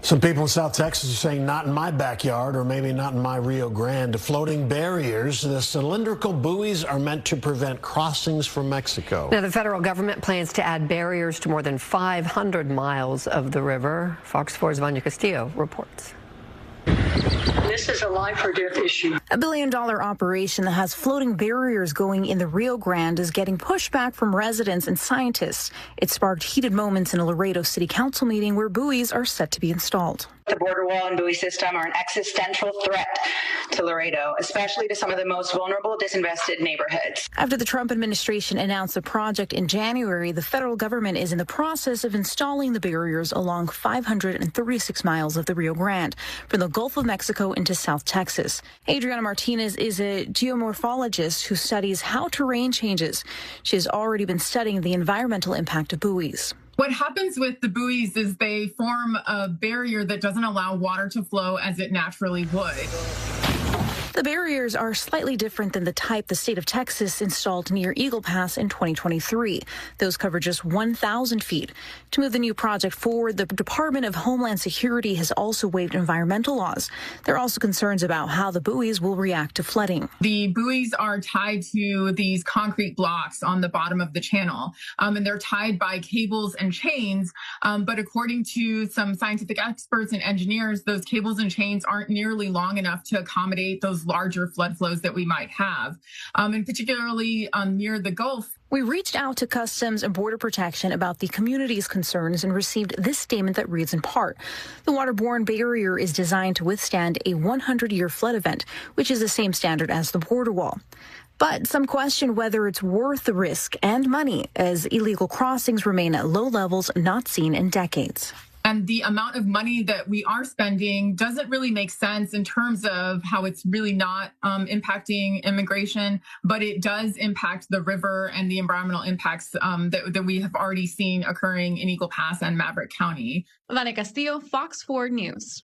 Some people in South Texas are saying not in my backyard or maybe not in my Rio Grande. Floating barriers, the cylindrical buoys are meant to prevent crossings from Mexico. Now, the federal government plans to add barriers to more than 500 miles of the river. Fox 4's Vanya Castillo reports. This is a life or death issue. A $1 billion operation that has floating barriers going in the Rio Grande is getting pushback from residents and scientists. It sparked heated moments in a Laredo City Council meeting where buoys are set to be installed. The border wall and buoy system are an existential threat to Laredo, especially to some of the most vulnerable, disinvested neighborhoods. After the Trump administration announced the project in January, the federal government is in the process of installing the barriers along 536 miles of the Rio Grande, from the Gulf of Mexico into South Texas. Adriana Martinez is a geomorphologist who studies how terrain changes. She has already been studying the environmental impact of buoys. What happens with the buoys is they form a barrier that doesn't allow water to flow as it naturally would. The barriers are slightly different than the type the state of Texas installed near Eagle Pass in 2023. Those cover just 1,000 feet. To move the new project forward, the Department of Homeland Security has also waived environmental laws. There are also concerns about how the buoys will react to flooding. The buoys are tied to these concrete blocks on the bottom of the channel, and they're tied by cables and chains. But according to some scientific experts and engineers, those cables and chains aren't nearly long enough to accommodate those larger flood flows that we might have, and particularly near the Gulf. We reached out to Customs and Border Protection about the community's concerns and received this statement that reads in part: the waterborne barrier is designed to withstand a 100-year flood event, which is the same standard as the border wall. But some question whether it's worth the risk and money, as illegal crossings remain at low levels not seen in decades. And the amount of money that we are spending doesn't really make sense in terms of how it's really not impacting immigration, but it does impact the river and the environmental impacts that we have already seen occurring in Eagle Pass and Maverick County. Vanya Castillo, Fox 4 News.